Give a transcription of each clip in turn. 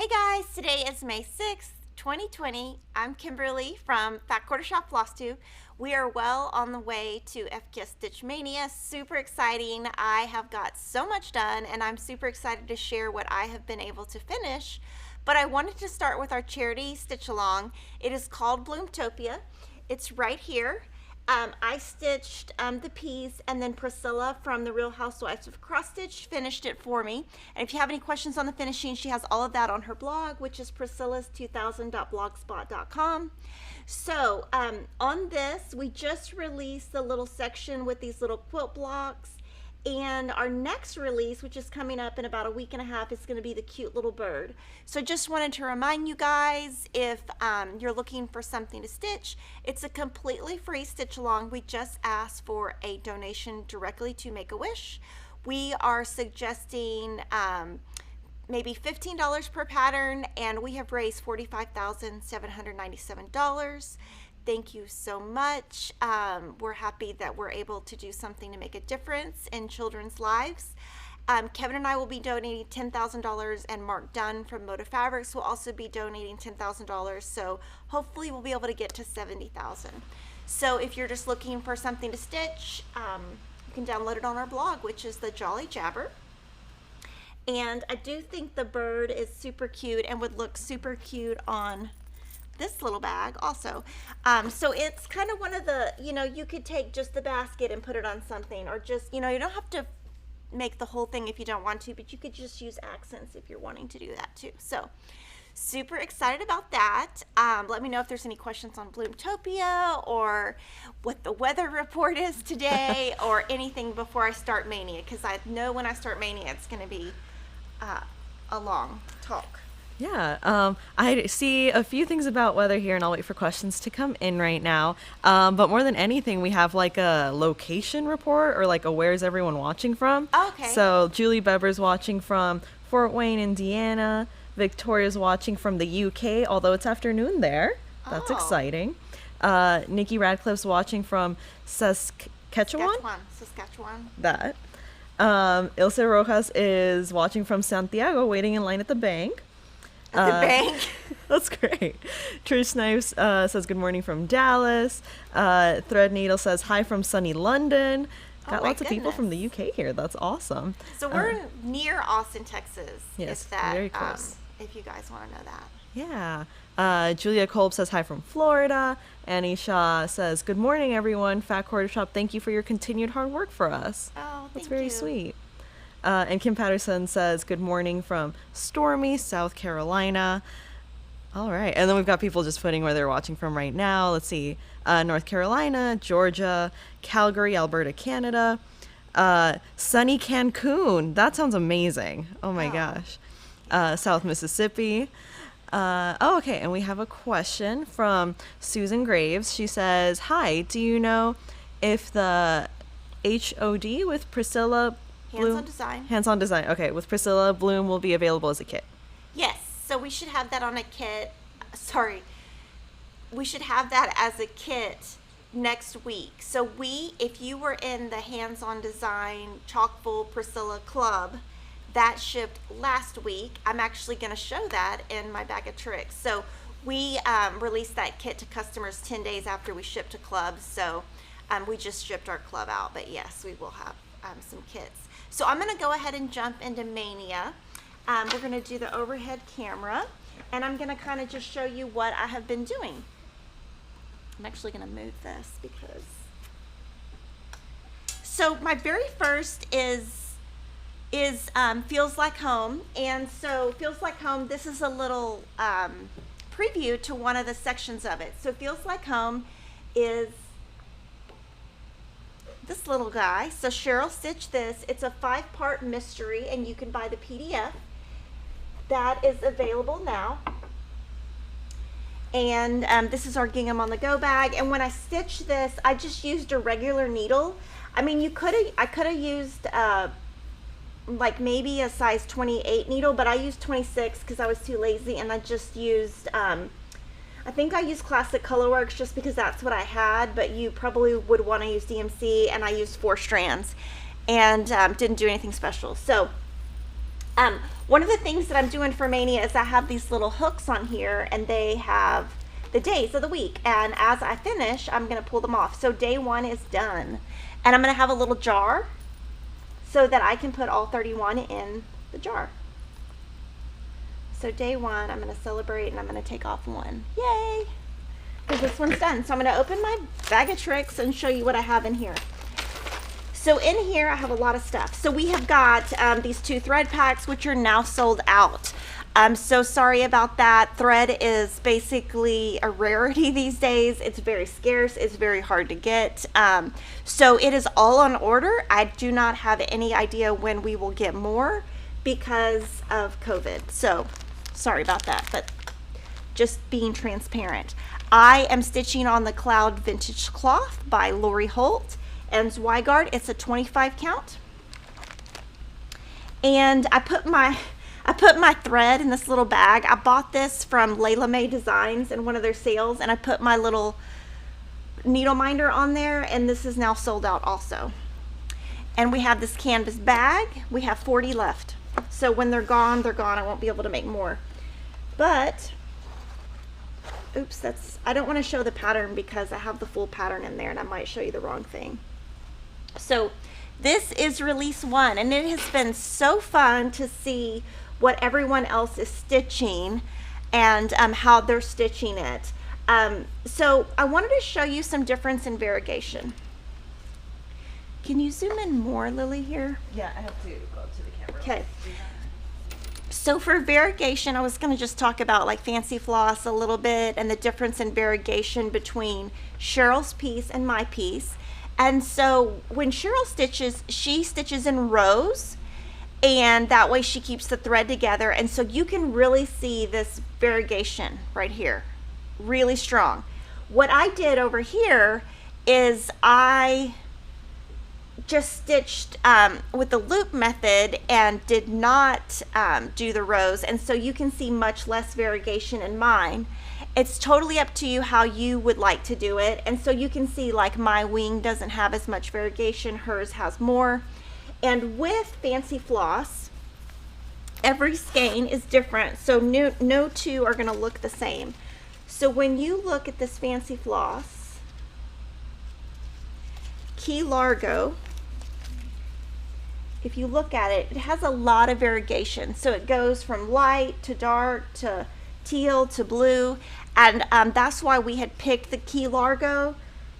Hey guys, today is May 6th, 2020. I'm Kimberly from Fat Quarter Shop Flosstube. We are well on the way to FQS Stitch Maynia. Super exciting. I have got so much done and I'm super excited to share what I have been able to finish. But I wanted to start with our charity stitch along. It is called Bloom-Topia. It's right here. I stitched the piece, and then Priscilla from the Real Housewives of Cross Stitch finished it for me. And if you have any questions on the finishing, she has all of that on her blog, which is priscillas2000.blogspot.com. So on this, we just released the little section with these little quilt blocks. And our next release, which is coming up in about a week and a half, is going to be the cute little bird. So just wanted to remind you guys, if you're looking for something to stitch, it's a completely free stitch along. We just asked for a donation directly to Make-A-Wish. We are suggesting maybe $15 per pattern, and we have raised $45,797. Thank you so much. We're happy that we're able to do something to make a difference in children's lives. Kevin and I will be donating $10,000, and Mark Dunn from Moda Fabrics will also be donating $10,000. So hopefully we'll be able to get to $70,000. So if you're just looking for something to stitch, you can download it on our blog, which is the Jolly Jabber. And I do think the bird is super cute and would look super cute on this little bag also. So it's kind of one of the, you could take just the basket and put it on something, or just, you don't have to make the whole thing if you don't want to, but you could just use accents if you're wanting to do that too. So super excited about that. Let me know if there's any questions on Bloom-Topia or what the weather report is today or anything before I start May-nia, because I know when I start May-nia it's going to be a long talk. Yeah, I see a few things about weather here, and I'll wait for questions to come in right now. But more than anything, we have like a location report, or like a where's everyone watching from. Okay. So Julie Beber's watching from Fort Wayne, Indiana. Victoria's watching from the UK, although it's afternoon there. That's exciting. Nikki Radcliffe's watching from Saskatchewan. That. Ilse Rojas is watching from Santiago, waiting in line at the bank. At the bank. That's great. Trish Snipes says good morning from Dallas. Threadneedle says hi from sunny London. Got lots of people from the UK here. That's awesome. So we're near Austin, Texas. Yes, very close. If you guys want to know that. Yeah. Julia Kolb says hi from Florida. Annie Shaw says good morning, everyone. Fat Quarter Shop, thank you for your continued hard work for us. Oh, That's very sweet. And Kim Patterson says good morning from stormy South Carolina. All right. And then we've got people just putting where they're watching from right now. Let's see. North Carolina, Georgia, Calgary, Alberta, Canada, sunny Cancun. That sounds amazing. Oh my gosh. South Mississippi. Okay. And we have a question from Susan Graves. She says, hi, do you know if the HOD with Priscilla Hands-on design. Hands-on design. Okay, with Priscilla Bloom will be available as a kit. Yes, so we should have that on a kit. Sorry, we should have that as a kit next week. So if you were in the hands-on design Chalkful Priscilla Club, that shipped last week. I'm actually going to show that in my bag of tricks. So we released that kit to customers 10 days after we shipped to clubs. So we just shipped our club out, but yes, we will have some kits. So I'm going to go ahead and jump into May-nia. We're going to do the overhead camera, and I'm going to kind of just show you what I have been doing. I'm actually going to move this because... So my very first is Feels Like Home. And so Feels Like Home, this is a little preview to one of the sections of it. So Feels Like Home is this little guy. So Cheryl stitched this. It's a 5-part mystery, and you can buy the PDF. That is available now. And this is our Gingham on the Go bag. And when I stitched this, I just used a regular needle. I mean, I could have used like maybe a size 28 needle, but I used 26 because I was too lazy, and I just used I think I used Classic Colorworks just because that's what I had, but you probably would want to use DMC, and I used 4 strands and didn't do anything special. So One of the things that I'm doing for May-nia is I have these little hooks on here, and they have the days of the week, and as I finish, I'm going to pull them off. So day 1 is done, and I'm going to have a little jar so that I can put all 31 in the jar. So day 1, I'm going to celebrate, and I'm going to take off 1. Yay! Because this one's done. So I'm going to open my bag of tricks and show you what I have in here. So in here, I have a lot of stuff. So we have got these 2 thread packs, which are now sold out. I'm so sorry about that. Thread is basically a rarity these days. It's very scarce. It's very hard to get. So it is all on order. I do not have any idea when we will get more because of COVID. So sorry about that, but just being transparent. I am stitching on the Cloud Vintage Cloth by Lori Holt and Zweigart. It's a 25 count. And I put my thread in this little bag. I bought this from Layla May Designs in one of their sales, and I put my little needle minder on there, and this is now sold out also. And we have this canvas bag. We have 40 left. So when they're gone, they're gone. I won't be able to make more. But, oops, I don't want to show the pattern because I have the full pattern in there and I might show you the wrong thing. So this is release 1, and it has been so fun to see what everyone else is stitching and how they're stitching it. So I wanted to show you some difference in variegation. Can you zoom in more, Lily, here? Yeah, I have to go up to the camera. Okay. So for variegation, I was going to just talk about like fancy floss a little bit and the difference in variegation between Cheryl's piece and my piece. And so when Cheryl stitches, she stitches in rows, and that way she keeps the thread together. And so you can really see this variegation right here, really strong. What I did over here is I just stitched with the loop method and did not do the rows, and so you can see much less variegation in mine. It's totally up to you how you would like to do it, and so you can see like my wing doesn't have as much variegation, hers has more. And with fancy floss, every skein is different, so no 2 are going to look the same. So when you look at this fancy floss, Key Largo, if you look at it, it has a lot of variegation. So it goes from light to dark to teal to blue, and that's why we had picked the Key Largo,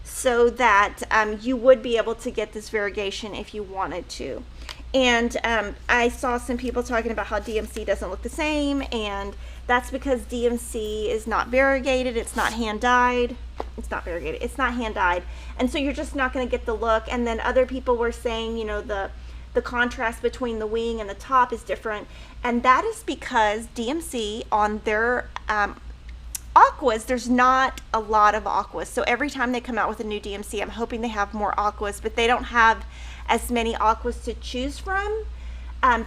so that you would be able to get this variegation if you wanted to. And I saw some people talking about how DMC doesn't look the same, and that's because DMC is not variegated, it's not hand dyed, it's not variegated, it's not hand dyed, and so you're just not going to get the look. And then other people were saying, you know, the contrast between the wing and the top is different, and that is because DMC on their aquas, there's not a lot of aquas. So every time they come out with a new DMC, I'm hoping they have more aquas, but they don't have as many aquas to choose from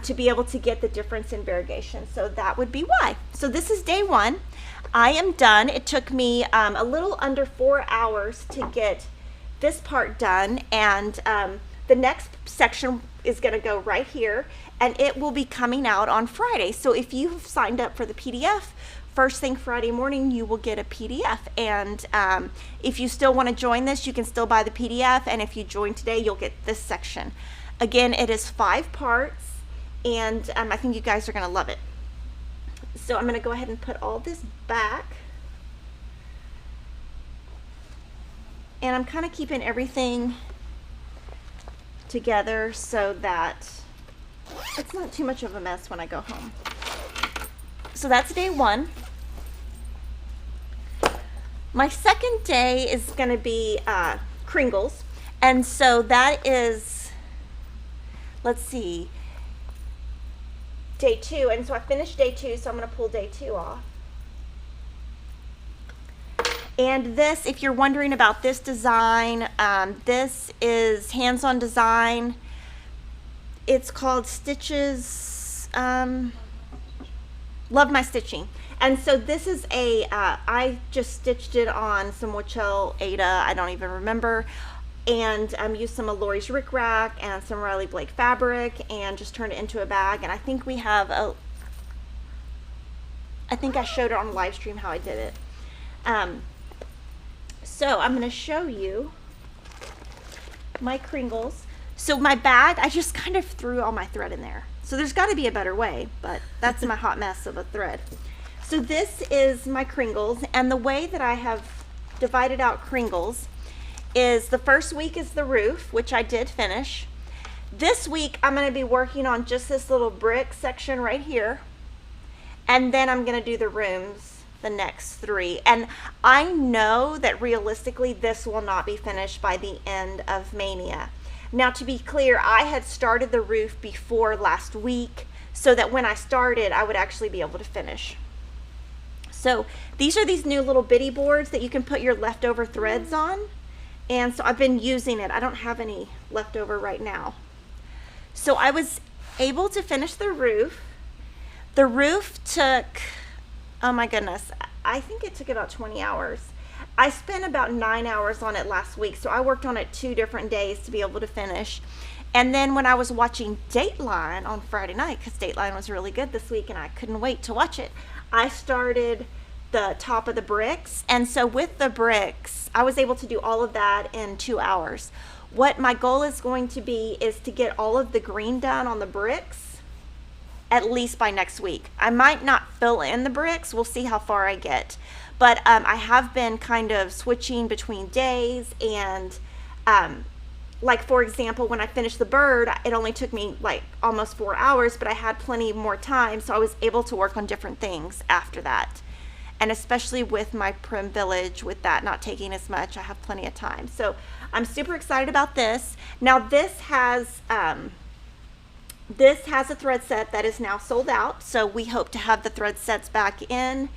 to be able to get the difference in variegation. So that would be why. So this is day 1. I am done. It took me a little under 4 hours to get this part done, and the next section is going to go right here, and it will be coming out on Friday. So if you've signed up for the PDF, first thing Friday morning you will get a PDF. And if you still want to join this, you can still buy the PDF, and if you join today, you'll get this section. Again, it is 5 parts, and I think you guys are going to love it. So I'm going to go ahead and put all this back, and I'm kind of keeping everything together so that it's not too much of a mess when I go home. So that's day 1. My second day is going to be Kringles, and so that is, let's see, day 2. And so I finished day 2, so I'm going to pull day 2 off. And this, if you're wondering about this design, this is hands-on design. It's called Stitches, Love My Stitching. And so this is a, I just stitched it on some Aida, I don't even remember. and used some of Lori's rickrack and some Riley Blake fabric and just turned it into a bag. And I think we have I think I showed it on the live stream how I did it. So I'm going to show you my Kringles. So my bag, I just kind of threw all my thread in there. So there's got to be a better way, but that's my hot mess of a thread. So this is my Kringles, and the way that I have divided out Kringles is the first week is the roof, which I did finish. This week I'm going to be working on just this little brick section right here, and then I'm going to do the rooms the next 3. And I know that realistically this will not be finished by the end of May-nia. Now, to be clear, I had started the roof before last week so that when I started I would actually be able to finish. So these are these new little bitty boards that you can put your leftover threads on, and so I've been using it. I don't have any leftover right now. So I was able to finish the roof. The roof took, oh my goodness, I think it took about 20 hours. I spent about 9 hours on it last week, so I worked on it 2 different days to be able to finish. And then when I was watching Dateline on Friday night, because Dateline was really good this week and I couldn't wait to watch it, I started the top of the bricks. And so with the bricks, I was able to do all of that in 2 hours. What my goal is going to be is to get all of the green done on the bricks at least by next week. I might not fill in the bricks. We'll see how far I get. But I have been kind of switching between days, and like for example, when I finished the bird, it only took me like almost 4 hours, but I had plenty more time, so I was able to work on different things after that. And especially with my Prim Village, with that not taking as much, I have plenty of time. So I'm super excited about this. Now this has a thread set that is now sold out, so we hope to have the thread sets back in.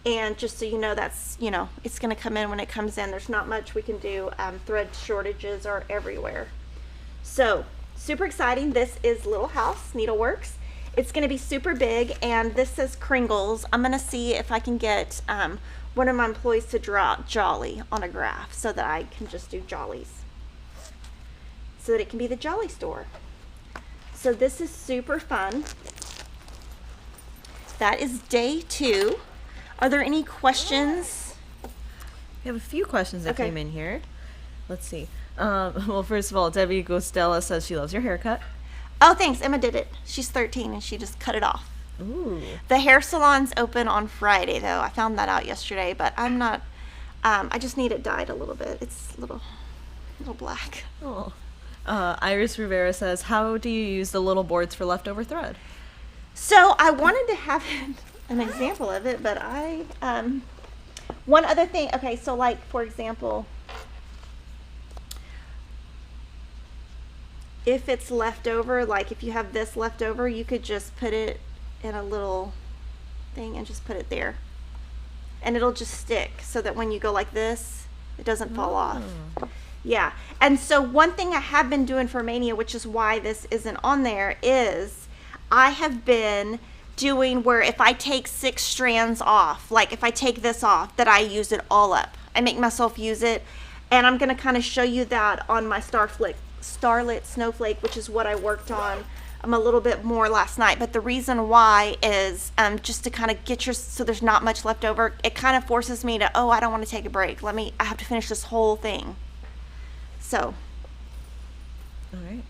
And just so you know, that's, you know, it's going to come in when it comes in. There's not much we can do. Thread shortages are everywhere. So super exciting. This is Little House Needleworks. It's going to be super big, and this says Kringles. I'm going to see if I can get one of my employees to draw Jolly on a graph so that I can just do Jollies, so that it can be the Jolly store. So this is super fun. That is day 2. Are there any questions? We have a few questions that came in here. Let's see. Well, first of all, Debbie Gostella says she loves your haircut. Oh, thanks. Emma did it. She's 13 and she just cut it off. Ooh. The hair salon's open on Friday, though. I found that out yesterday, but I'm not. I just need it dyed a little bit. It's a little black. Oh. Iris Rivera says, how do you use the little boards for leftover thread? So I wanted to have an example of it, but one other thing. Okay, so like for example, if it's leftover, like if you have this leftover, you could just put it in a little thing and just put it there, and it'll just stick so that when you go like this, it doesn't fall off. Yeah. And so one thing I have been doing for May-nia, which is why this isn't on there, is I have been doing where if I take 6 strands off, like if I take this off, that I use it all up. I make myself use it, and I'm going to kind of show you that on my Starlit Snowflake, which is what I worked on a little bit more last night. But the reason why is just to kind of get so there's not much left over. It kind of forces me to, I don't want to take a break. I have to finish this whole thing. So. All right.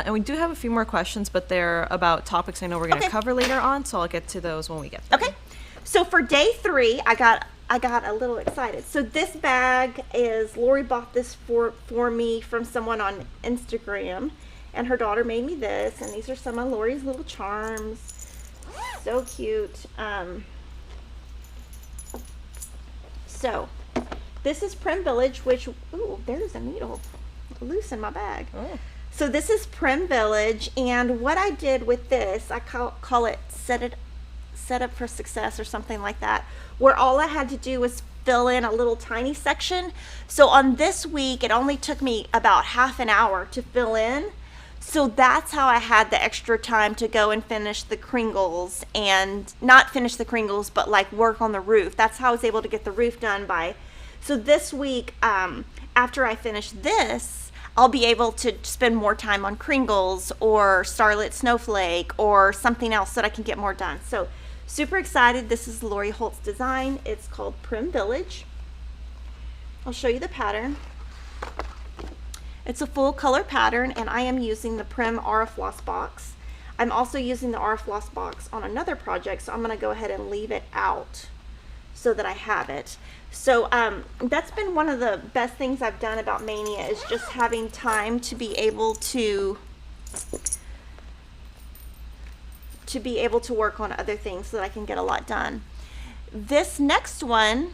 And we do have a few more questions, but they're about topics I know we're going to cover later on, so I'll get to those when we get there. Okay. So for day 3, I got a little excited. So this bag is, Lori bought this for me from someone on Instagram, and her daughter made me this, and these are some of Lori's little charms. So cute. So this is Prim Village, which, ooh, there's a needle loose in my bag. Oh. So this is Prim Village, and what I did with this, I call it set up for success or something like that, where all I had to do was fill in a little tiny section. So on this week, it only took me about half an hour to fill in. So that's how I had the extra time to go and finish the Kringles, and not finish the Kringles, but like work on the roof. That's how I was able to get the roof done by. So this week, after I finished this, I'll be able to spend more time on Kringles or Starlit Snowflake or something else so that I can get more done. So super excited. This is Lori Holt's design. It's called Prim Village. I'll show you the pattern. It's a full color pattern, and I am using the Prim Aura Floss box. I'm also using the Aura Floss box on another project, so I'm going to go ahead and leave it out so that I have it. So that's been one of the best things I've done about May-nia, is just having time to be able to work on other things so that I can get a lot done. This next one,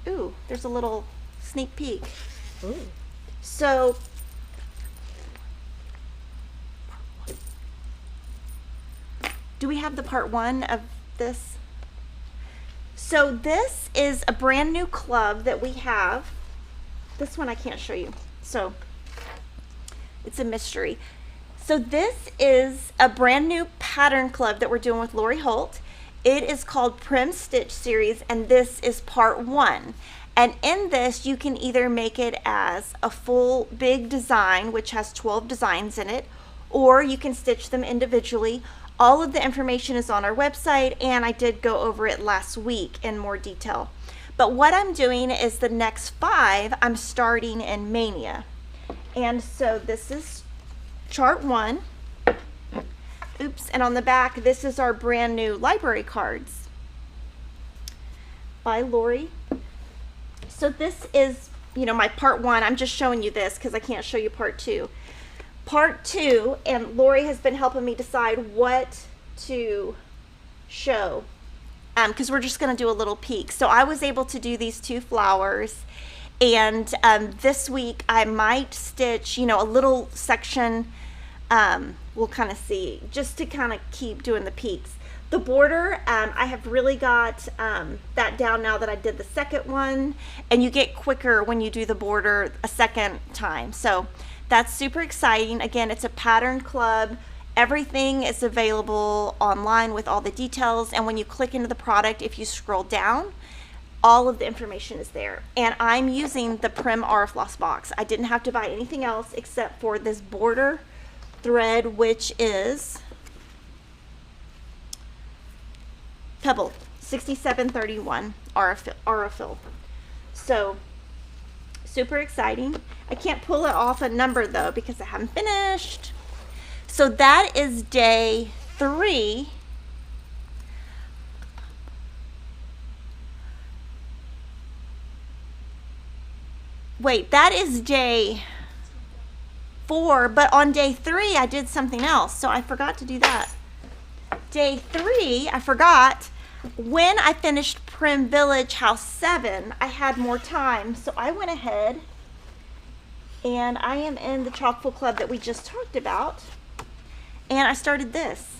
ooh, there's a little sneak peek. Ooh. So do we have the part 1 of this? So this is a brand new club that we have. This one I can't show you, so it's a mystery. So this is a brand new pattern club that we're doing with Lori Holt. It is called Prim Stitch Series, and this is part 1. And in this, you can either make it as a full big design, which has 12 designs in it, or you can stitch them individually. All of the information is on our website, and I did go over it last week in more detail. But what I'm doing is the next 5, I'm starting in May-nia. And so this is chart 1. Oops, and on the back, this is our brand new library cards by Lori. So this is, you know, my part 1. I'm just showing you this because I can't show you part 2. Part 2, and Lori has been helping me decide what to show, because we're just going to do a little peek. So I was able to do these 2 flowers, and this week I might stitch, you know, a little section. We'll kind of see, just to kind of keep doing the peaks. The border, I have really got that down now that I did the second one, and you get quicker when you do the border a second time. So that's super exciting. Again, it's a pattern club. Everything is available online with all the details, and when you click into the product, if you scroll down, all of the information is there. And I'm using the Prim Aura Floss box. I didn't have to buy anything else except for this border thread, which is Pebble 6731 Aurifil. So super exciting. I can't pull it off a number though because I haven't finished. So that is day 3. Wait, that is day 4, but on day 3 I did something else, so I forgot to do that. Day 3, I forgot. When I finished Prim Village House 7, I had more time, so I went ahead and I am in the Chockful Club that we just talked about, and I started this,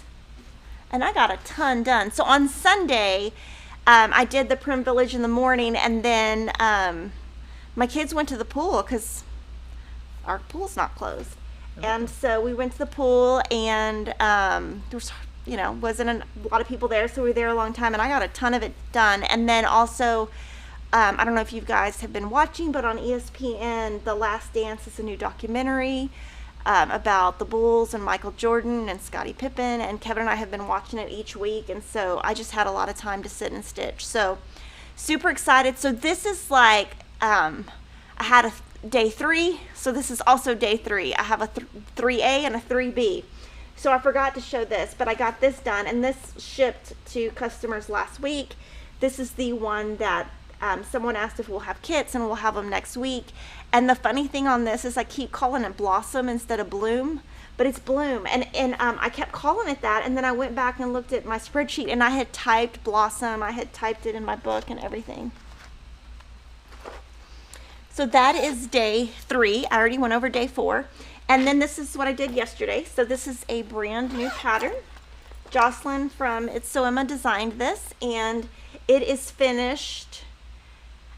and I got a ton done. So on Sunday, I did the Prim Village in the morning, and then my kids went to the pool because our pool's not closed. And so we went to the pool, and there was, you know, wasn't a lot of people there, so we were there a long time, and I got a ton of it done. And then also, I don't know if you guys have been watching, but on ESPN, The Last Dance is a new documentary about the Bulls and Michael Jordan and Scottie Pippen, and Kevin and I have been watching it each week, and so I just had a lot of time to sit and stitch. So super excited. So this is like, I had a day 3, so this is also day 3. I have a 3A and a 3B. So I forgot to show this, but I got this done, and this shipped to customers last week. This is the one that someone asked if we'll have kits, and we'll have them next week. And the funny thing on this is I keep calling it Blossom instead of Bloom, but it's Bloom. And I kept calling it that, and then I went back and looked at my spreadsheet, and I had typed Blossom. I had typed it in my book and everything. So that is day 3. I already went over day 4. And then this is what I did yesterday. So this is a brand new pattern. Jocelyn from It's So Emma designed this, and it is finished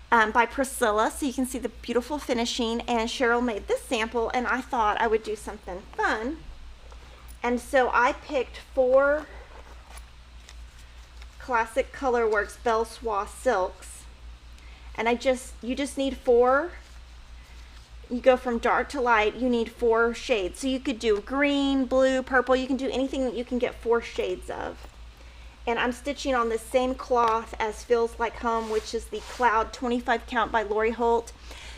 by Priscilla. So you can see the beautiful finishing, and Cheryl made this sample, and I thought I would do something fun. And so I picked 4 Classic Colorworks Belle Soie silks. And you just need 4, you go from dark to light, you need 4 shades. So you could do green, blue, purple. You can do anything that you can get 4 shades of. And I'm stitching on the same cloth as Feels Like Home, which is the Cloud 25 count by Lori Holt.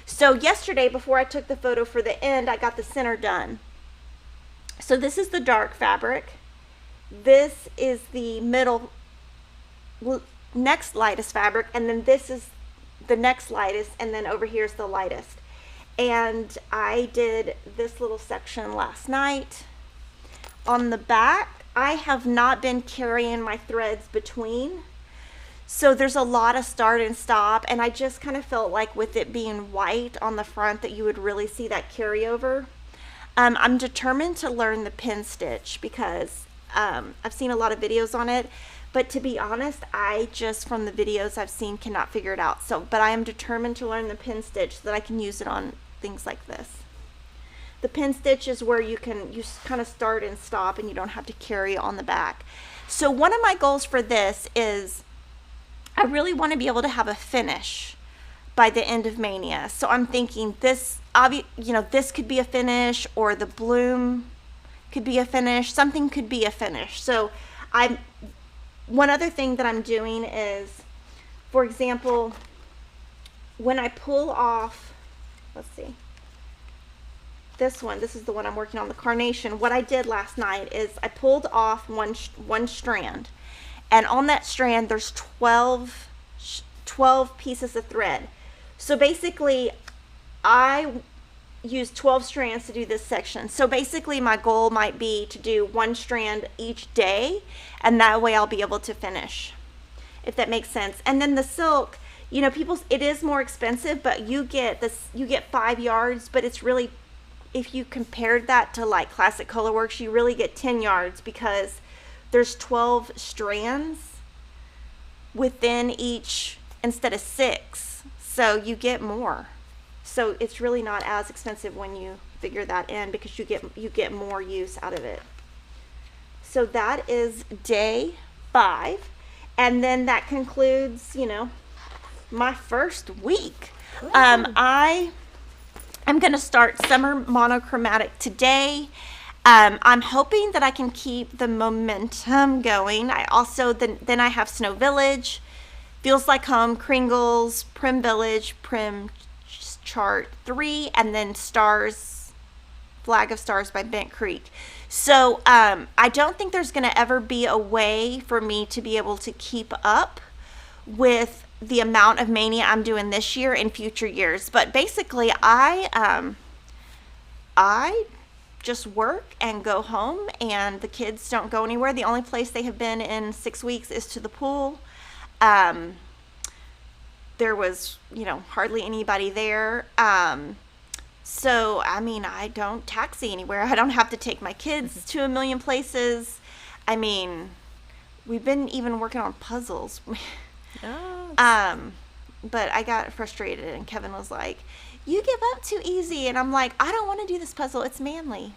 So yesterday, before I took the photo for the end, I got the center done. So this is the dark fabric. This is the middle, next lightest fabric, and then this is the next lightest, and then over here is the lightest. And I did this little section last night. On the back, I have not been carrying my threads between, so there's a lot of start and stop, and I just kind of felt like with it being white on the front that you would really see that carryover. I'm determined to learn the pin stitch because I've seen a lot of videos on it, but to be honest, I just, from the videos I've seen, cannot figure it out. So, but I am determined to learn the pin stitch so that I can use it on things like this. The pin stitch is where you kind of start and stop and you don't have to carry on the back. So one of my goals for this is I really want to be able to have a finish by the end of May-nia. So I'm thinking this, this could be a finish, or the bloom could be a finish. Something could be a finish. So one other thing that I'm doing is, for example, when I pull off, let's see, this is the one I'm working on, the carnation. What I did last night is I pulled off one strand, and on that strand there's 12 pieces of thread. So basically I used 12 strands to do this section. So basically my goal might be to do 1 strand each day, and that way I'll be able to finish, if that makes sense. And then the silk, it is more expensive, but you get 5 yards, but it's really, if you compared that to like Classic Colorworks, you really get 10 yards because there's 12 strands within each instead of 6. So you get more. So it's really not as expensive when you figure that in, because you get more use out of it. So that is day 5. And then that concludes, my first week. I'm going to start Summer Monochromatic today. I'm hoping that I can keep the momentum going. I also, then I have Snow Village, Feels Like Home, Kringles, Prim Village, Prim Chart 3, and then Stars, Flag of Stars by Bent Creek. So I don't think there's going to ever be a way for me to be able to keep up with the amount of May-nia I'm doing this year in future years. But basically I just work and go home, and the kids don't go anywhere. The only place they have been in 6 weeks is to the pool. There was, hardly anybody there. So, I don't taxi anywhere. I don't have to take my kids to a million places. We've been even working on puzzles. But I got frustrated, and Kevin was like, "You give up too easy." And I'm like, "I don't want to do this puzzle. It's manly."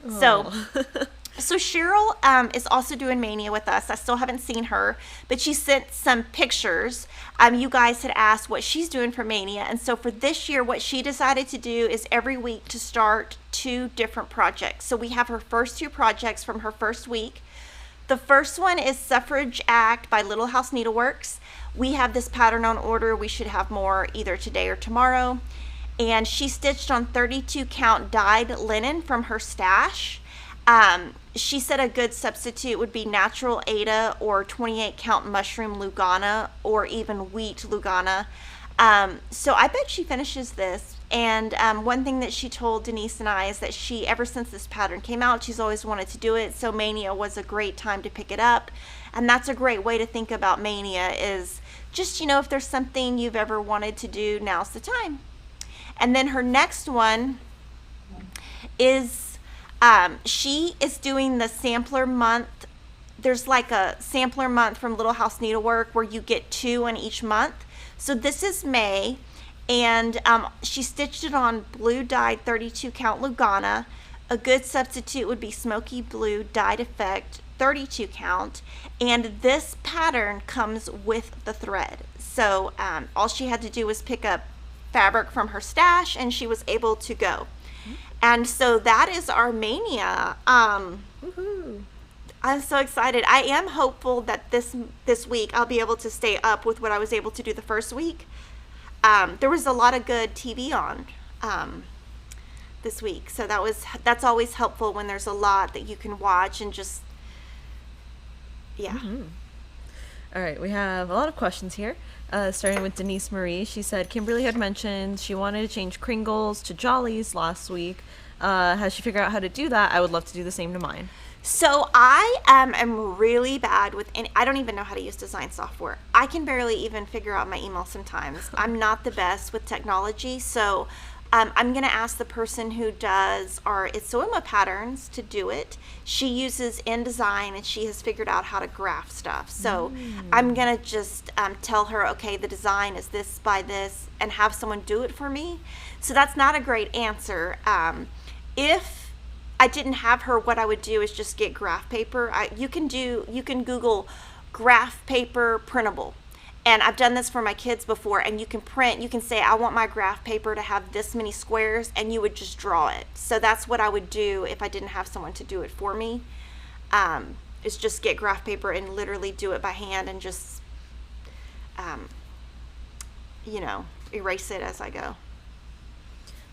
So Cheryl is also doing May-nia with us. I still haven't seen her, but she sent some pictures. You guys had asked what she's doing for May-nia, and so for this year, what she decided to do is every week to start 2 different projects. So we have her first 2 projects from her first week. The first one is Suffrage Act by Little House Needleworks. We have this pattern on order. We should have more either today or tomorrow. And she stitched on 32 count dyed linen from her stash. She said a good substitute would be natural Aida or 28 count mushroom Lugana, or even wheat Lugana. So I bet she finishes this. And one thing that she told Denise and I is that she, ever since this pattern came out, she's always wanted to do it. So May-nia was a great time to pick it up. And that's a great way to think about May-nia, is just, if there's something you've ever wanted to do, now's the time. And then her next one is, she is doing the sampler month. There's like a sampler month from Little House Needlework where you get 2 in each month. So this is May, and she stitched it on blue dyed 32 count Lugana. A good substitute would be Smokey blue dyed effect 32 count, and this pattern comes with the thread. So all she had to do was pick up fabric from her stash, and she was able to go. And so that is our May-nia. Woohoo. I'm so excited. I am hopeful that this week I'll be able to stay up with what I was able to do the first week. There was a lot of good TV on this week, so that's always helpful when there's a lot that you can watch and just All right, we have a lot of questions here. Starting with Denise Marie. She said Kimberly had mentioned she wanted to change Kringles to Jollies last week. Has she figured out how to do that? I would love to do the same to mine. So I am really bad with I don't even know how to use design software. I can barely even figure out my email sometimes. I'm not the best with technology, so I'm going to ask the person who does our Itsuoma patterns to do it. She uses InDesign, and she has figured out how to graph stuff. So I'm going to just tell her, okay, the design is this by this, and have someone do it for me. So that's not a great answer. If I didn't have her, what I would do is just get graph paper. You can Google graph paper printable. And I've done this for my kids before, and you can say, I want my graph paper to have this many squares, and you would just draw it. So that's what I would do if I didn't have someone to do it for me, is just get graph paper and literally do it by hand and just, erase it as I go.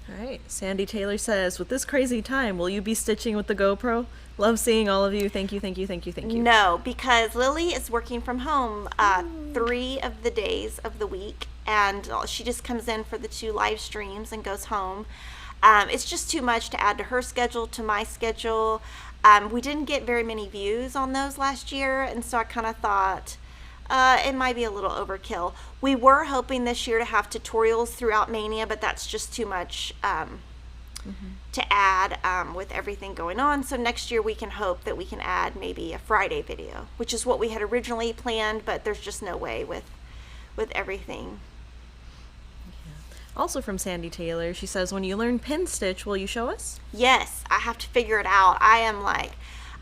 All right. Sandy Taylor says, with this crazy time, will you be stitching with the GoPro? Love seeing all of you. Thank you, thank you, thank you, thank you. No, because Lily is working from home 3 of the days of the week, and she just comes in for the 2 live streams and goes home. It's just too much to add to her schedule, to my schedule. We didn't get very many views on those last year, and so I kind of thought it might be a little overkill. We were hoping this year to have tutorials throughout May-nia, but that's just too much to add with everything going on. So next year we can hope that we can add maybe a Friday video, which is what we had originally planned, but there's just no way with everything. Also from Sandy Taylor, she says, when you learn pin stitch, will you show us? Yes, I have to figure it out. I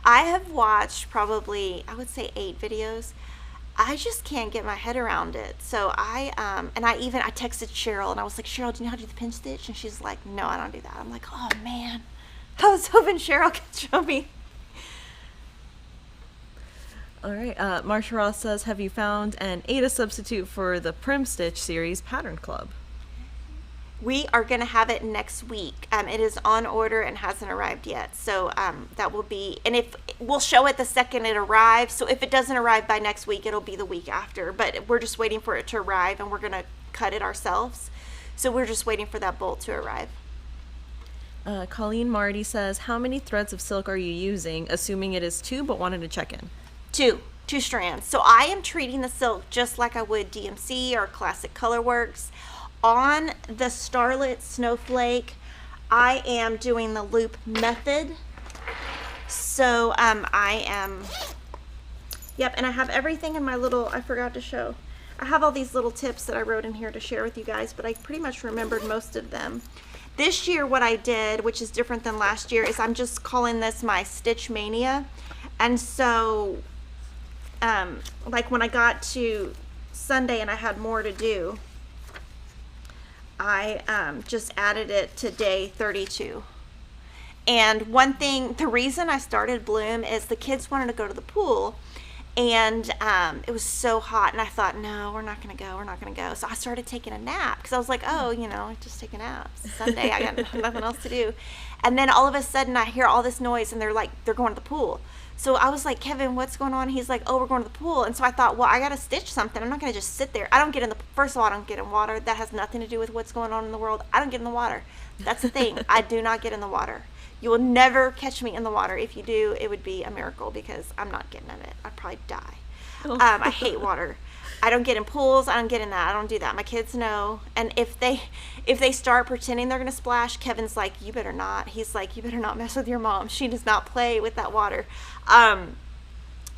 have watched probably, I would say 8 videos. I just can't get my head around it. So I texted Cheryl, and I was like, Cheryl, do you know how to do the pin stitch? And she's like, no, I don't do that. I'm like, oh man, I was hoping Cheryl could show me. All right. Marsha Ross says, have you found an Aida substitute for the Prim Stitch series pattern club? We are going to have it next week. It is on order and hasn't arrived yet. So that will be, and if we'll show it the second it arrives. So if it doesn't arrive by next week, it'll be the week after. But we're just waiting for it to arrive, and we're going to cut it ourselves. So we're just waiting for that bolt to arrive. Colleen Marty says, how many threads of silk are you using? Assuming it is 2, but wanted to check in. 2 strands. So I am treating the silk just like I would DMC or Classic Colorworks. On the Starlit Snowflake, I am doing the loop method. So and I have everything in my little, I forgot to show. I have all these little tips that I wrote in here to share with you guys, but I pretty much remembered most of them. This year what I did, which is different than last year, is I'm just calling this my Stitch Maynia. And so, like when I got to Sunday and I had more to do, I just added it to day 32. And one thing, the reason I started Bloom is the kids wanted to go to the pool, and it was so hot, and I thought, no, we're not going to go. So I started taking a nap, because I was like, just take a nap. It's Sunday, I got nothing else to do. And then all of a sudden I hear all this noise, and they're going to the pool. So I was like, Kevin, what's going on? He's like, oh, we're going to the pool. And so I thought, well, I got to stitch something. I'm not going to just sit there. First of all, I don't get in water. That has nothing to do with what's going on in the world. I don't get in the water. That's the thing. I do not get in the water. You will never catch me in the water. If you do, it would be a miracle, because I'm not getting in it. I'd probably die. I hate water. I don't get in pools. I don't get in that. I don't do that. My kids know. And if they start pretending they're going to splash, Kevin's like, you better not. He's like, you better not mess with your mom. She does not play with that water.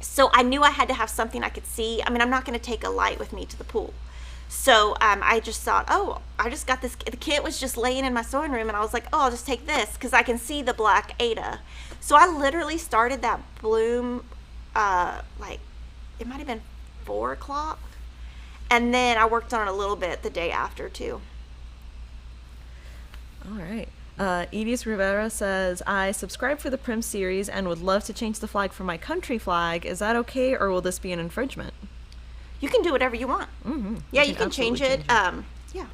So I knew I had to have something I could see. I mean, I'm not going to take a light with me to the pool. So I just thought, I just got this. The kit was just laying in my sewing room, and I was like, I'll just take this because I can see the black Aida. So I literally started that Bloom, it might have been 4 o'clock. And then I worked on it a little bit the day after too. All right. Edis Rivera says, I subscribe for the Prim series and would love to change the flag for my country flag. Is that okay, or will this be an infringement? You can do whatever you want. Mm-hmm. Yeah, you can change it. Yeah.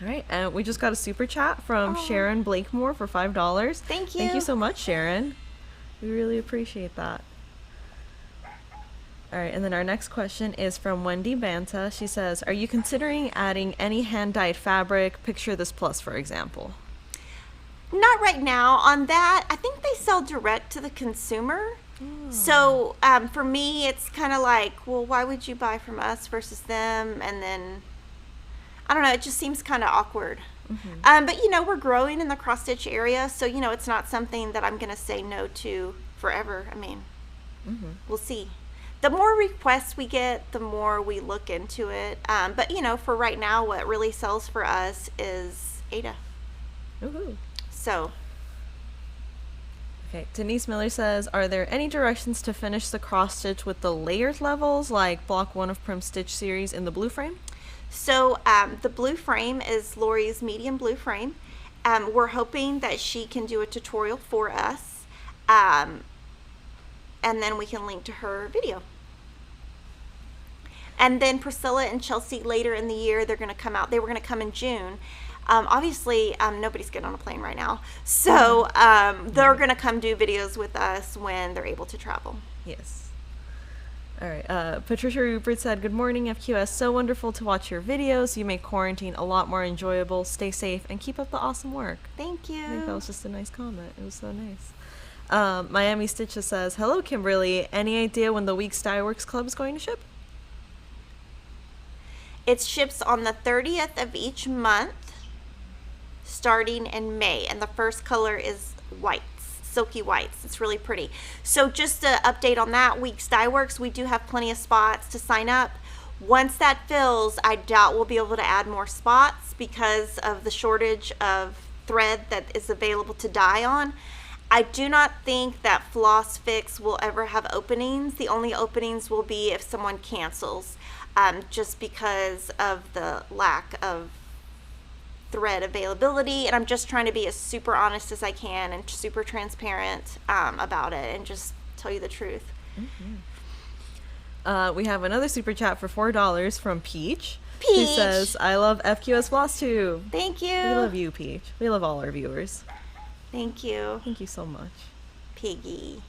All right, and we just got a super chat from Sharon Blakemore for $5. Thank you. Thank you so much, Sharon. We really appreciate that. All right, and then our next question is from Wendy Banta. She says, are you considering adding any hand-dyed fabric? Picture this plus, for example. Not right now. On that, I think they sell direct to the consumer. So for me, it's kind of like, well, why would you buy from us versus them? And then, I don't know, it just seems kind of awkward. Mm-hmm. But, you know, we're growing in the cross-stitch area, so, you know, it's not something that I'm going to say no to forever. I mean, we'll see. The more requests we get, the more we look into it. But, you know, for right now, what really sells for us is Aida. Woohoo. So. Okay, Denise Miller says, are there any directions to finish the cross-stitch with the layered levels, like block 1 of Prim Stitch series in the blue frame? So the blue frame is Lori's medium blue frame. We're hoping that she can do a tutorial for us. And then we can link to her video. And then Priscilla and Chelsea later in the year, they're going to come out. They were going to come in June. Obviously, nobody's getting on a plane right now. So they're going to come do videos with us when they're able to travel. Yes. All right. Patricia Rupert said, good morning, FQS. So wonderful to watch your videos. You make quarantine a lot more enjoyable. Stay safe and keep up the awesome work. Thank you. I think that was just a nice comment. It was so nice. Miami Stitches says, hello, Kimberly. Any idea when the Weeks Dye Works Club is going to ship? It ships on the 30th of each month, starting in May. And the first color is whites, silky whites. It's really pretty. So just an update on that, Weeks Dye Works, we do have plenty of spots to sign up. Once that fills, I doubt we'll be able to add more spots because of the shortage of thread that is available to dye on. I do not think that Floss Fix will ever have openings. The only openings will be if someone cancels, just because of the lack of thread availability. And I'm just trying to be as super honest as I can and super transparent about it and just tell you the truth. Mm-hmm. We have another super chat for $4 from Peach. Peach! Who says, I love FQS Flosstube. Thank you. We love you, Peach. We love all our viewers. Thank you. Thank you so much. Piggy.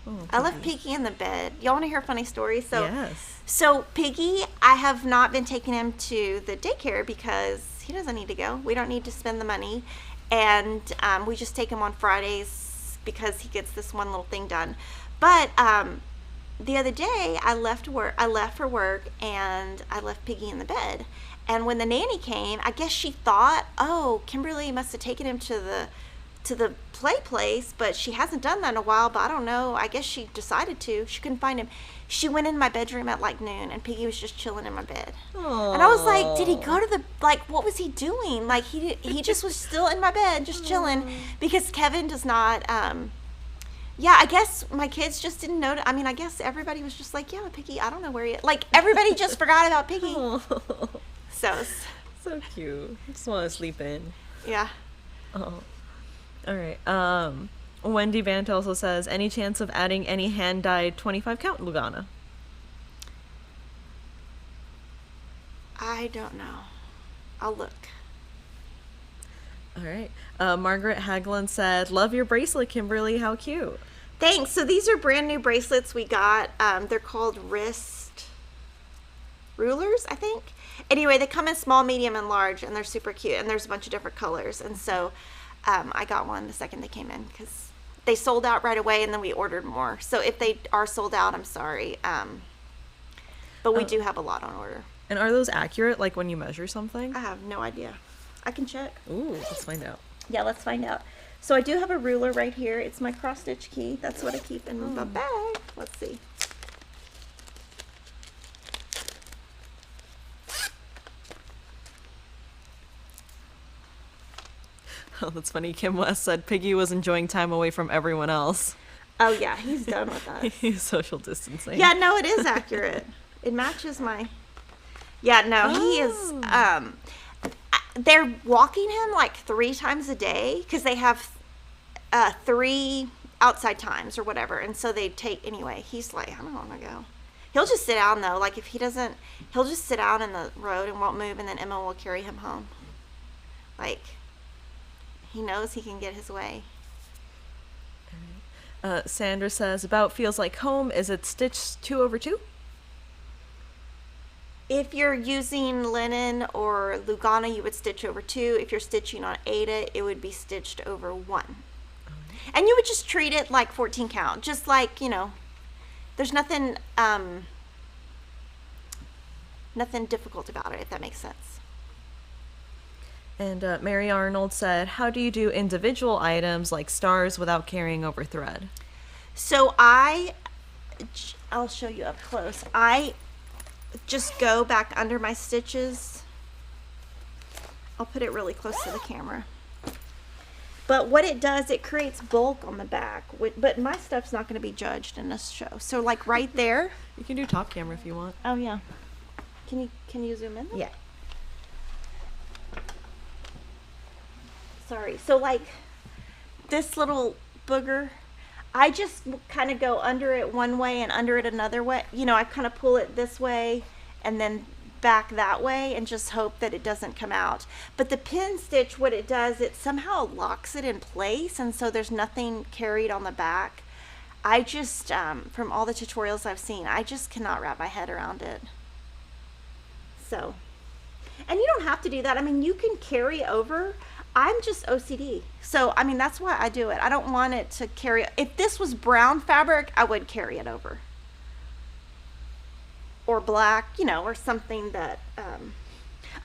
Oh, Piggy. I left Piggy in the bed. Y'all want to hear a funny story? Yes. So Piggy, I have not been taking him to the daycare because he doesn't need to go. We don't need to spend the money. And we just take him on Fridays because he gets this one little thing done. But the other day, I left for work and I left Piggy in the bed. And when the nanny came, I guess she thought, oh, Kimberly must have taken him to the play place, but she hasn't done that in a while. But I don't know, I guess she decided to. She couldn't find him. She went in my bedroom at like noon and Piggy was just chilling in my bed. Aww. And I was like, did he go to the, like, what was he doing? Like he just was still in my bed just chilling because Kevin does not yeah, I guess my kids just didn't know. I mean, I guess everybody was just like, yeah, Piggy, I don't know where he is. Like, everybody just forgot about Piggy. So cute. I just want to sleep in. Yeah. Oh. All right. Wendy Bant also says, any chance of adding any hand-dyed 25 count Lugana? I don't know. I'll look. All right. Margaret Haglund said, love your bracelet, Kimberly. How cute. Thanks. So these are brand new bracelets we got. They're called wrist rulers, I think. Anyway, they come in small, medium, and large, and they're super cute. And there's a bunch of different colors. And so I got one the second they came in because they sold out right away, and then we ordered more. So if they are sold out, I'm sorry. But we do have a lot on order. And are those accurate, like when you measure something? I have no idea. I can check. Ooh, let's find out. Yeah, let's find out. So I do have a ruler right here. It's my cross-stitch key. That's what I keep in my bag. Let's see. Oh, that's funny. Kim West said Piggy was enjoying time away from everyone else. Oh, yeah. He's done with us. He's social distancing. Yeah, no, it is accurate. It matches my... Yeah, no, he is... they're walking him like 3 times a day because they have 3 outside times or whatever, and so they take anyway. He's like, I don't want to go. He'll just sit down though. Like if he doesn't, he'll just sit down in the road and won't move, and then Emma will carry him home. Like he knows he can get his way. Sandra says, about feels like home. Is it stitched 2/2? If you're using linen or Lugana, you would stitch over 2. If you're stitching on Aida, it would be stitched over 1. And you would just treat it like 14 count, just like, you know, there's nothing nothing difficult about it, if that makes sense. And Mary Arnold said, how do you do individual items like stars without carrying over thread? So I'll show you up close. I just go back under my stitches. I'll put it really close to the camera. But what it does, it creates bulk on the back. But my stuff's not going to be judged in this show. So like right there. You can do top camera if you want. Oh yeah. Can you zoom in? Yeah. Sorry. So like this little booger, I just kind of go under it one way and under it another way. You know, I kind of pull it this way and then back that way and just hope that it doesn't come out. But the pin stitch, what it does, it somehow locks it in place, and so there's nothing carried on the back. I just, from all the tutorials I've seen, I just cannot wrap my head around it. So, and you don't have to do that. I mean, you can carry over. I'm just OCD. So, I mean, that's why I do it. I don't want it to carry. If this was brown fabric, I would carry it over. Or black, you know, or something that,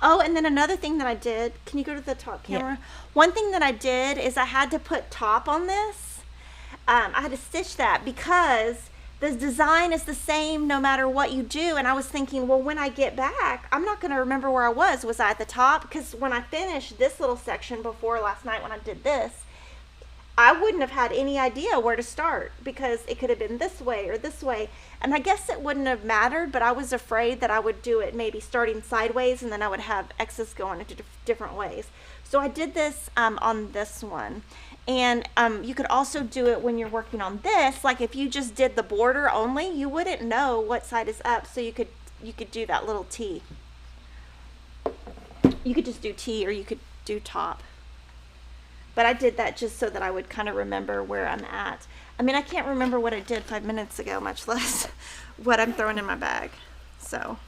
oh, and then another thing that I did, can you go to the top camera? Yeah. One thing that I did is I had to put top on this. I had to stitch that because the design is the same no matter what you do. And I was thinking, well, when I get back, I'm not going to remember where I was. Was I at the top? Because when I finished this little section before last night when I did this, I wouldn't have had any idea where to start because it could have been this way or this way. And I guess it wouldn't have mattered, but I was afraid that I would do it maybe starting sideways and then I would have X's going into different ways. So I did this on this one. And you could also do it when you're working on this. Like if you just did the border only, you wouldn't know what side is up. So you could do that little T. You could just do T or you could do top. But I did that just so that I would kind of remember where I'm at. I mean, I can't remember what I did 5 minutes ago, much less what I'm throwing in my bag. So.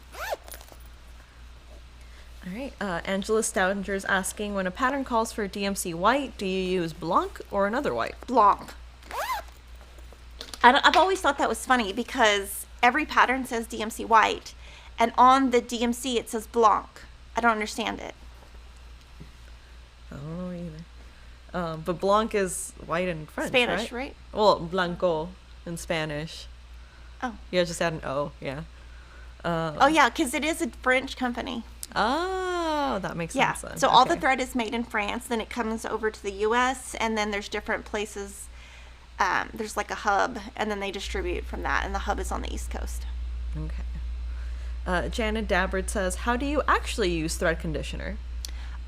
All right. Angela Stoudinger is asking, when a pattern calls for DMC white, do you use Blanc or another white? Blanc. I've always thought that was funny because every pattern says DMC white, and on the DMC it says Blanc. I don't understand it. I don't know either. But Blanc is white in French, Spanish, right? Well, Blanco in Spanish. Oh. Yeah, just add an O, yeah. Oh, yeah, because it is a French company. Oh, that makes sense then. So all the thread is made in France, then it comes over to the U.S., and then there's different places. There's like a hub, and then they distribute from that, and the hub is on the East Coast. Okay. Janet Dabbard says, how do you actually use thread conditioner?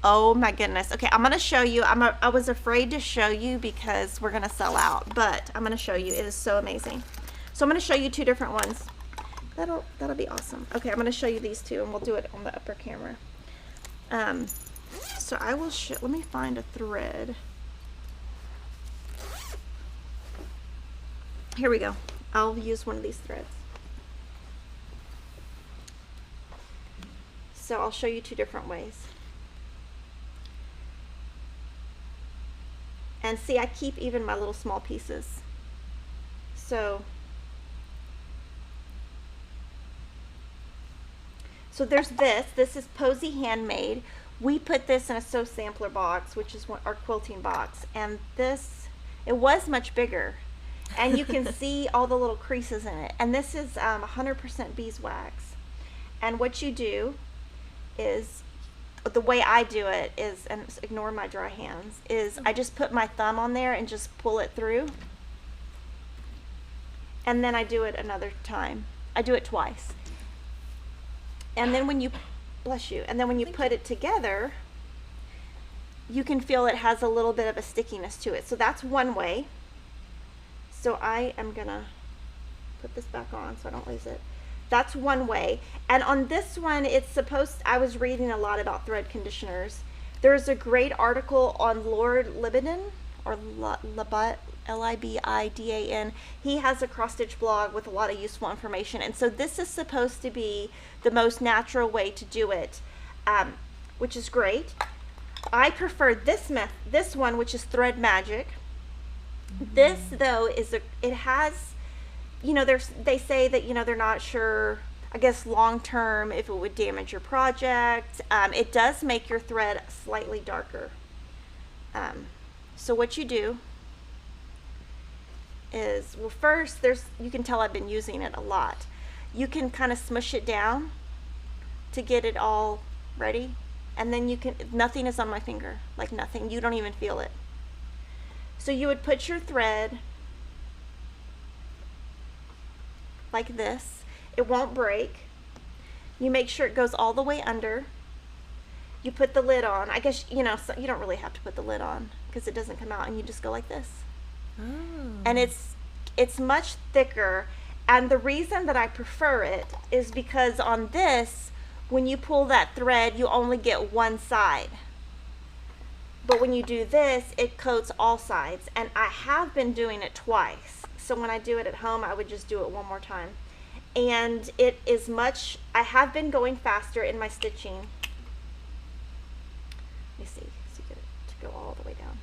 Oh my goodness. Okay, I'm going to show you. I was afraid to show you because we're going to sell out, but I'm going to show you. It is so amazing. So I'm going to show you 2 different ones. That'll be awesome. Okay, I'm going to show you these 2 and we'll do it on the upper camera. So I will let me find a thread. Here we go. I'll use one of these threads. So I'll show you 2 different ways. And see, I keep even my little small pieces. So there's this. This is Posy Handmade. We put this in a sew sampler box, which is our quilting box. And this, it was much bigger. And you can see all the little creases in it. And this is 100% beeswax. And what you do is, the way I do it is, and ignore my dry hands, is I just put my thumb on there and just pull it through. And then I do it another time. I do it twice. And then when you, bless you, and then when you put it together, you can feel it has a little bit of a stickiness to it. So that's one way. So I am gonna put this back on so I don't lose it. That's one way. And on this one, I was reading a lot about thread conditioners. There's a great article on Lord Libidin, or Libidan. He has a cross stitch blog with a lot of useful information. And so this is supposed to be the most natural way to do it, which is great. I prefer this one, which is Thread Magic. This though it has, they say that, they're not sure, I guess long term, if it would damage your project. It does make your thread slightly darker. So what you do is, well, first you can tell I've been using it a lot. You can kind of smush it down to get it all ready. And then nothing is on my finger, like nothing. You don't even feel it. So you would put your thread like this. It won't break. You make sure it goes all the way under. You put the lid on. I guess, so you don't really have to put the lid on because it doesn't come out, and you just go like this. Oh. And it's much thicker. And the reason that I prefer it is because on this, when you pull that thread, you only get one side. But when you do this, it coats all sides. And I have been doing it twice. So when I do it at home, I would just do it one more time. And it is I have been going faster in my stitching. Let me see, so you get it to go all the way down.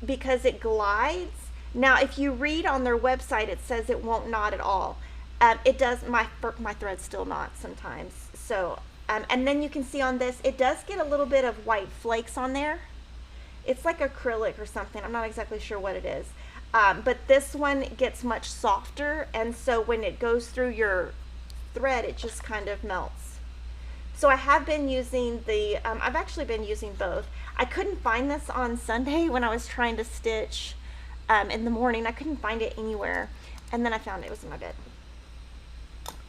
Because it glides. Now, if you read on their website, it says it won't knot at all. It does. My thread still knots sometimes. So, and then you can see on this, it does get a little bit of white flakes on there. It's like acrylic or something. I'm not exactly sure what it is. But this one gets much softer, and so when it goes through your thread, it just kind of melts. So I have been using I've actually been using both. I couldn't find this on Sunday when I was trying to stitch. In the morning, I couldn't find it anywhere, and then I found it was in my bed.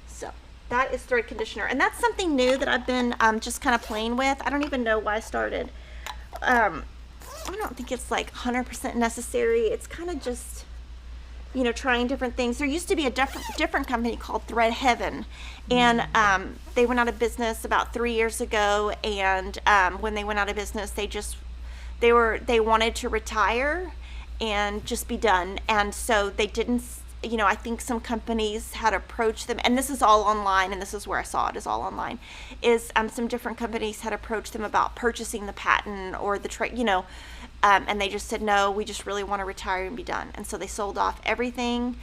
So that is thread conditioner, and that's something new that I've been just kind of playing with. I don't even know why I started. I don't think it's like 100% necessary. It's kind of just, trying different things. There used to be a different company called Thread Heaven, and they went out of business about 3 years ago. And when they went out of business, they wanted to retire and just be done. And so they didn't, I think some companies had approached them, and this is all online, and this is where I saw it, is all online, is some different companies had approached them about purchasing the patent or the trade, and they just said, no, we just really want to retire and be done. And so they sold off everything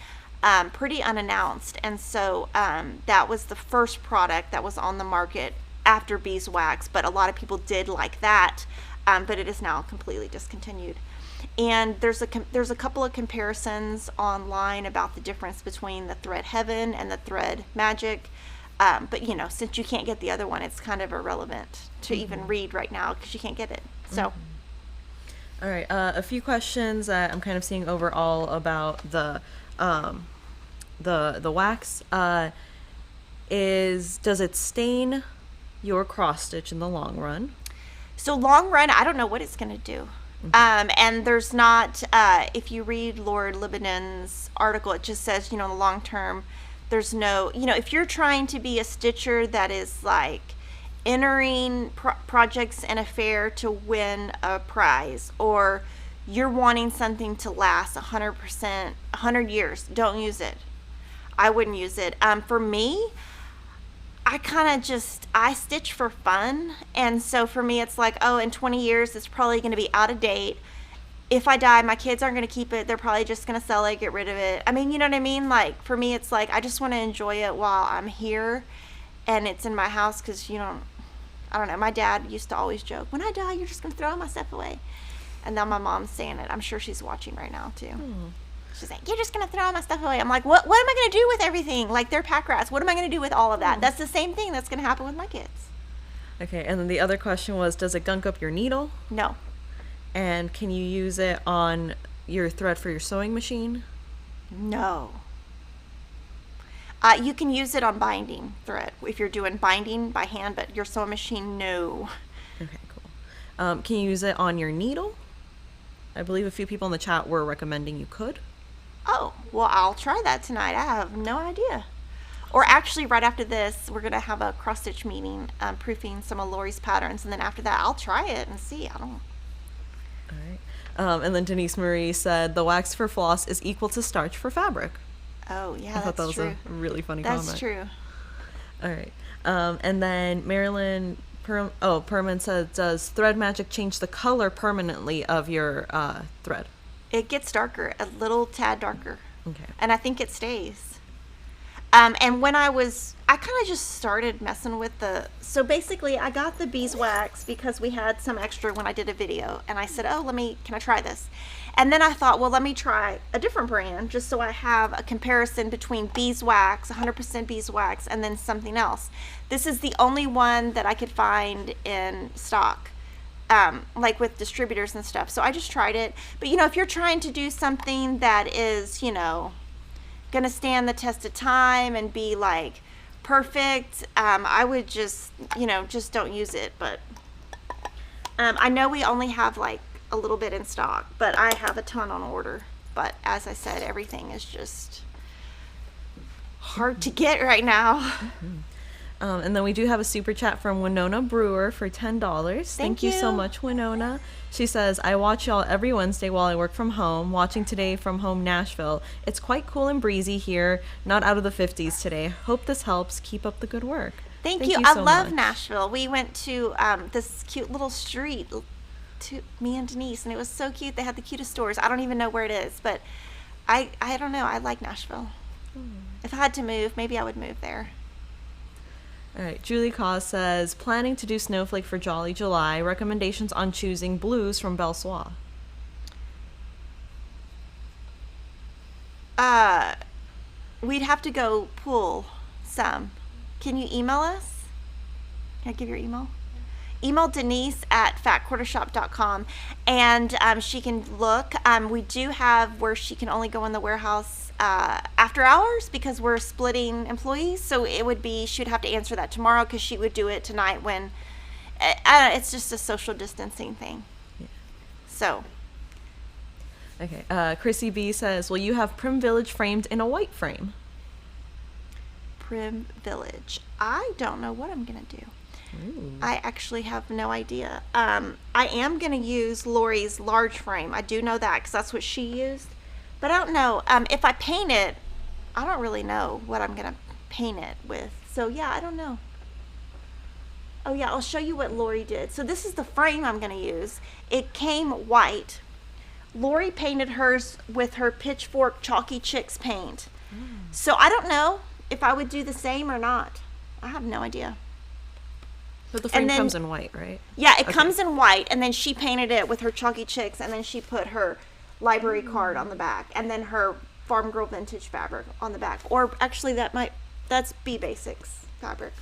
pretty unannounced. And so that was the first product that was on the market after beeswax, but a lot of people did like that, but it is now completely discontinued. And there's a couple of comparisons online about the difference between the Thread Heaven and the Thread Magic. But since you can't get the other one, it's kind of irrelevant to even read right now because you can't get it. So, all right, a few questions I'm kind of seeing overall about the wax. Does it stain your cross stitch in the long run? So long run, I don't know what it's going to do. And there's not, if you read Lord Libidin's article, it just says, in the long term, there's no, if you're trying to be a stitcher that is like entering projects in a fair to win a prize, or you're wanting something to last 100%, 100 years, don't use it. I wouldn't use it. For me, I stitch for fun, and so for me it's like, in 20 years it's probably going to be out of date. If I die, my kids aren't going to keep it. They're probably just going to sell it, get rid of it. I mean, you know what I mean? Like, for me it's like, I just want to enjoy it while I'm here and it's in my house, because I don't know, my dad used to always joke, when I die you're just going to throw all my stuff away. And now my mom's saying it. I'm sure she's watching right now too. She's like, you're just going to throw all my stuff away. I'm like, what am I going to do with everything? Like, they're pack rats. What am I going to do with all of that? That's the same thing that's going to happen with my kids. Okay, and then the other question was, does it gunk up your needle? No. And can you use it on your thread for your sewing machine? No. You can use it on binding thread if you're doing binding by hand, but your sewing machine, no. Okay, cool. Can you use it on your needle? I believe a few people in the chat were recommending you could. Oh, well, I'll try that tonight. I have no idea. Or actually, right after this, we're going to have a cross-stitch meeting, proofing some of Lori's patterns, and then after that, I'll try it and see. I don't. All right. And then Denise Marie said, the wax for floss is equal to starch for fabric. Oh, yeah, I thought that was true. a really funny That's comment. true. All right. And then Marilyn Perman said, does thread magic change the color permanently of your thread? It gets darker, a little tad darker. Okay. And I think it stays. And when I kind of just started messing with so basically I got the beeswax because we had some extra when I did a video, and I said, oh, can I try this? And then I thought, well, let me try a different brand just so I have a comparison between beeswax, 100% beeswax, and then something else. This is the only one that I could find in stock, like with distributors and stuff. So I just tried it. But, if you're trying to do something that is, gonna stand the test of time and be like perfect, I would just don't use it. But I know we only have like a little bit in stock, but I have a ton on order. But as I said, everything is just hard to get right now. And then we do have a super chat from Winona Brewer for $10. Thank you so much, Winona. She says, I watch y'all every Wednesday while I work from home, watching today from home Nashville. It's quite cool and breezy here, not out of the 50s today. Hope this helps. Keep up the good work. Thank you. I love Nashville. We went to this cute little street, me and Denise, and it was so cute. They had the cutest stores. I don't even know where it is, but I don't know. I like Nashville. If I had to move, maybe I would move there. All right, Julie Cause says, planning to do Snowflake for Jolly July. Recommendations on choosing blues from Belle Soie. We'd have to go pull some. Can you email us? Can I give your email? Email Denise at fatquartershop.com, and she can look. We do have where she can only go in the warehouse after hours because we're splitting employees. So it would be, she would have to answer that tomorrow because she would do it tonight when it's just a social distancing thing. Yeah. So. Okay. Chrissy B says, will you have Prim Village framed in a white frame? Prim Village. I don't know what I'm going to do. Ooh. I actually have no idea. I am going to use Lori's large frame. I do know that because that's what she used. But I don't know. If I paint it, I don't really know what I'm going to paint it with. So, yeah, I don't know. Oh, yeah, I'll show you what Lori did. So this is the frame I'm going to use. It came white. Lori painted hers with her Pitchfork Chalky Chicks paint. So I don't know if I would do the same or not. I have no idea. But the frame comes in white, right? Yeah, it comes in white, and then she painted it with her Chalky Chicks, and then she put her library card on the back, and then her Farm Girl Vintage fabric on the back. Or actually, that's B Basics fabric.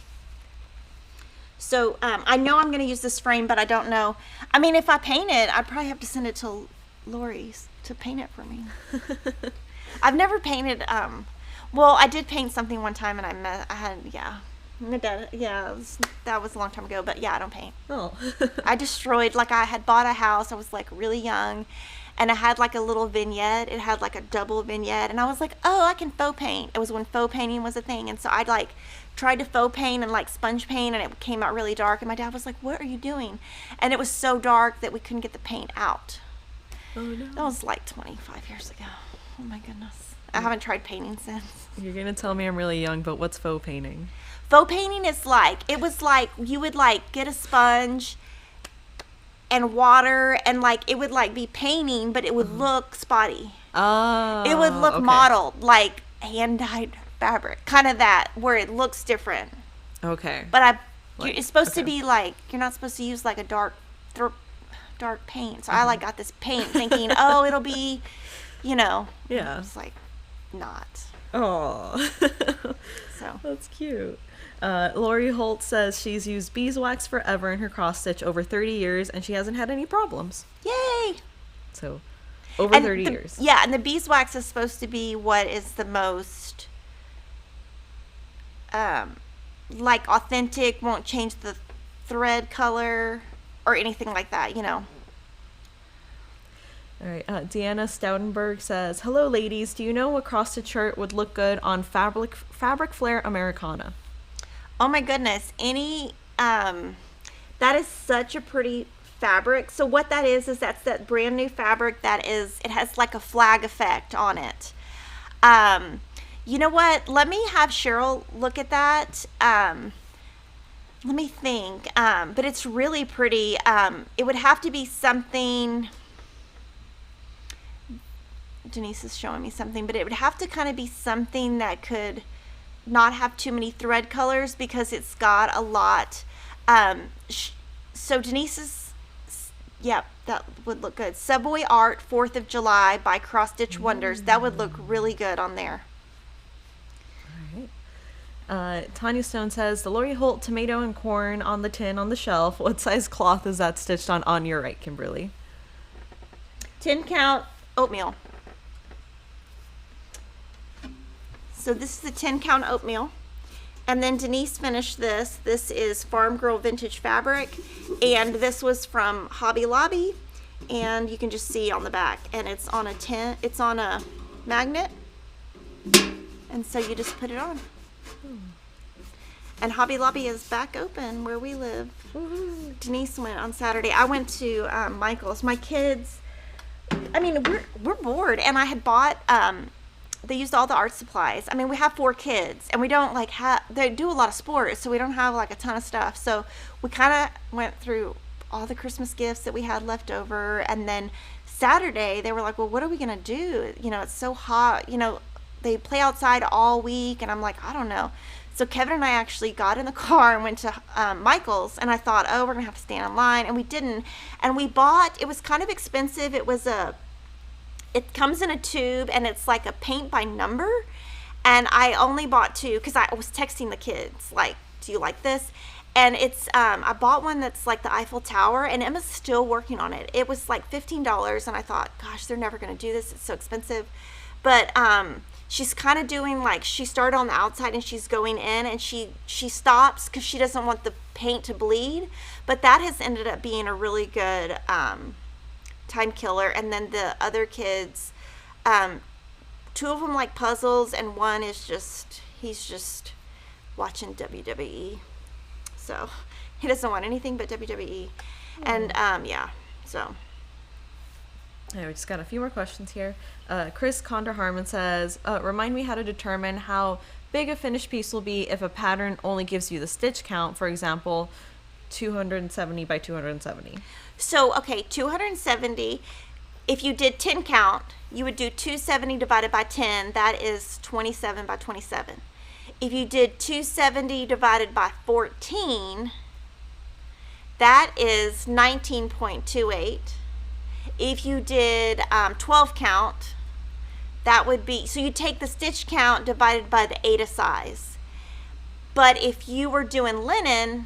So I know I'm going to use this frame, but I don't know. I mean, if I paint it, I'd probably have to send it to Lori's to paint it for me. I've never painted. Well, I did paint something one time, and my dad, that was a long time ago, but yeah, I don't paint. Oh. I destroyed, I had bought a house, I was really young, and I had a little vignette. It had a double vignette, and I was like, oh, I can faux paint. It was when faux painting was a thing, and so I tried to faux paint and sponge paint, and it came out really dark, and my dad was like, what are you doing? And it was so dark that we couldn't get the paint out. Oh no. That was 25 years ago. Oh my goodness. I haven't tried painting since. You're gonna tell me I'm really young, but what's faux painting? Faux painting is you would get a sponge and water, and it would be painting, but it would look spotty. Oh. It would look modeled, hand-dyed fabric, kind of that, where it looks different. Okay. But it's supposed to be you're not supposed to use a dark paint. So I got this paint thinking, oh, it'll be, Yeah. It's not. Oh. So. That's cute. Lori Holt says she's used beeswax forever in her cross stitch over 30 years, and she hasn't had any problems. Yay! So, over 30 years. Yeah, and the beeswax is supposed to be what is the most like authentic, won't change the thread color or anything like that, you know. All right, Deanna Stoudenberg says, hello ladies, do you know what cross-stitch shirt would look good on fabric flare Americana? Oh my goodness, that is such a pretty fabric. So what that is that's that brand new fabric it has like a flag effect on it. You know what, let me have Cheryl look at that. Let me think, but it's really pretty. It would have to be something, Denise is showing me something, but it would have to kind of be something that could not have too many thread colors because it's got a lot. So Denise's, yeah, that would look good. Subway Art 4th of July by Cross Stitch Wonders. That would look really good on there. All right. Tanya Stone says, the Lori Holt tomato and corn on the tin on the shelf. What size cloth is that stitched on your right, Kimberly? 10 count oatmeal. So this is the 10 count oatmeal. And then Denise finished this. This is Farm Girl Vintage Fabric. And this was from Hobby Lobby. And you can just see on the back. And it's on a magnet. And so you just put it on. And Hobby Lobby is back open where we live. Woo-hoo. Denise went on Saturday. I went to Michael's. My kids, I mean, we're bored. And I had bought... they used all the art supplies. I mean, we have 4 kids, and we don't they do a lot of sports, so we don't have like a ton of stuff. So we kind of went through all the Christmas gifts that we had left over. And then Saturday, they were like, well, what are we going to do? You know, it's so hot. You know, they play outside all week. And I'm like, I don't know. So Kevin and I actually got in the car and went to Michael's. And I thought, oh, we're going to have to stand in line. And we didn't. And we bought, it was kind of expensive. It comes in a tube, and it's like a paint by number. And I only bought 2 because I was texting the kids, like, do you like this? And it's, I bought one that's like the Eiffel Tower, and Emma's still working on it. It was like $15, and I thought, gosh, they're never going to do this. It's so expensive. But she's kind of doing like, she started on the outside, and she's going in, and she stops because she doesn't want the paint to bleed. But that has ended up being a really good time killer. And then the other kids, 2 of them like puzzles, and one is he's just watching WWE, so he doesn't want anything but WWE. And yeah, so we just got a few more questions here. Chris Condor Harmon says, remind me how to determine how big a finished piece will be if a pattern only gives you the stitch count, for example 270 by 270. So, okay, 270, if you did 10 count, you would do 270 divided by 10, that is 27 by 27. If you did 270 divided by 14, that is 19.28. If you did 12 count, that would be, so you take the stitch count divided by the Aida size. But if you were doing linen,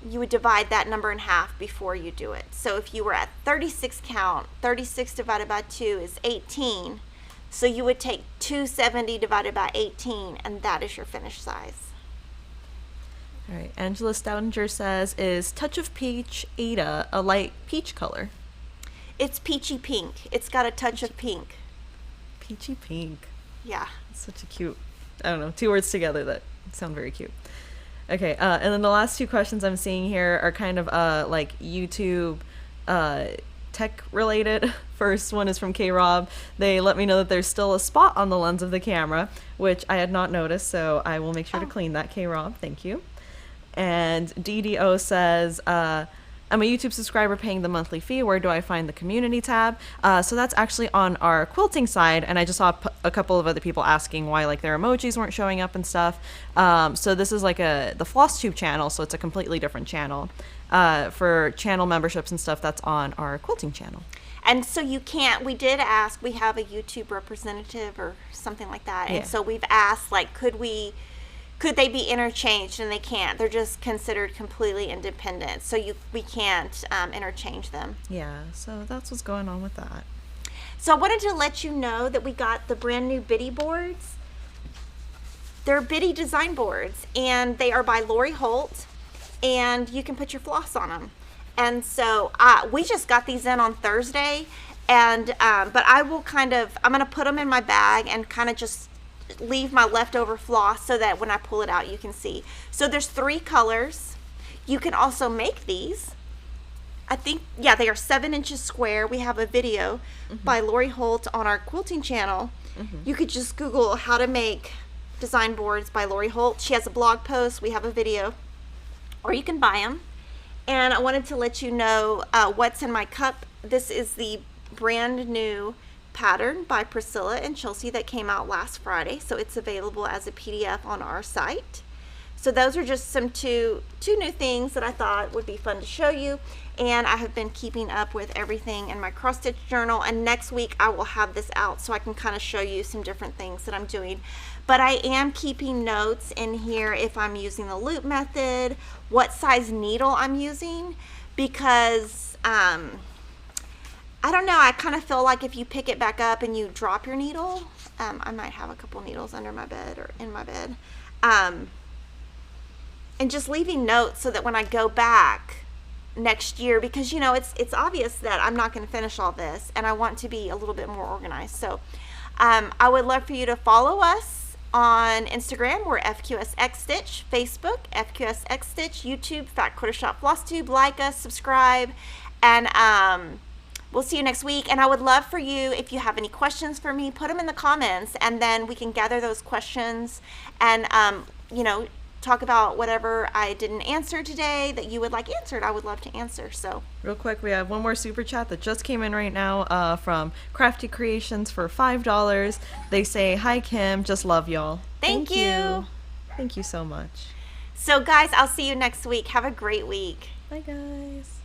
you would divide that number in half before you do it. So if you were at 36 count, 36 divided by 2 is 18. So you would take 270 divided by 18, and that is your finished size. All right, Angela Stoudinger says, is Touch of Peach Aida a light peach color? It's peachy pink. It's got a touch of pink. Peachy pink. Yeah. It's such a cute, I don't know, 2 words together that sound very cute. Okay, and then the last 2 questions I'm seeing here are kind of like YouTube tech related. First one is from K-Rob. They let me know that there's still a spot on the lens of the camera, which I had not noticed, so I will make sure to clean that, K-Rob. Thank you. And DDO says, I'm a YouTube subscriber paying the monthly fee. Where do I find the community tab? So that's actually on our quilting side, and I just saw a couple of other people asking why like their emojis weren't showing up and stuff. So this is like the Flosstube channel, so it's a completely different channel. For channel memberships and stuff, that's on our quilting channel. And so you can't, we did ask, we have a YouTube representative or something like that. And so we've asked, like, could they be interchanged? And they can't. They're just considered completely independent. So we can't interchange them. Yeah, so that's what's going on with that. So I wanted to let you know that we got the brand new bitty boards. they're bitty design boards, and they are by Lori Holt, and you can put your floss on them. And so we just got these in on Thursday, and but I will I'm gonna put them in my bag and kind of just leave my leftover floss so that when I pull it out you can see. So there's 3 colors. You can also make these. I think, yeah, they are 7 inches square. We have a video by Lori Holt on our quilting channel. You could just Google how to make design boards by Lori Holt. She has a blog post. We have a video, or you can buy them. And I wanted to let you know what's in my cup. This is the brand new pattern by Priscilla and Chelsea that came out last Friday. So it's available as a PDF on our site. So those are just some two new things that I thought would be fun to show you. And I have been keeping up with everything in my cross stitch journal, and next week I will have this out so I can kind of show you some different things that I'm doing. But I am keeping notes in here if I'm using the loop method, what size needle I'm using, because I don't know, I kind of feel like if you pick it back up and you drop your needle, I might have a couple needles under my bed or in my bed, and just leaving notes so that when I go back next year, because you know it's obvious that I'm not going to finish all this and I want to be a little bit more organized. So I would love for you to follow us on Instagram. We're FQS Stitch, Facebook FQS Stitch, YouTube Fat Quarter Shop Flosstube. Like us, subscribe, and we'll see you next week. And I would love for you, if you have any questions for me, put them in the comments, and then we can gather those questions and you know, talk about whatever I didn't answer today that you would like answered. I would love to answer. So real quick, we have one more super chat that just came in right now from Crafty Creations for $5. They say, hi Kim, just love y'all. Thank you. Thank you so much. So guys, I'll see you next week. Have a great week. Bye guys.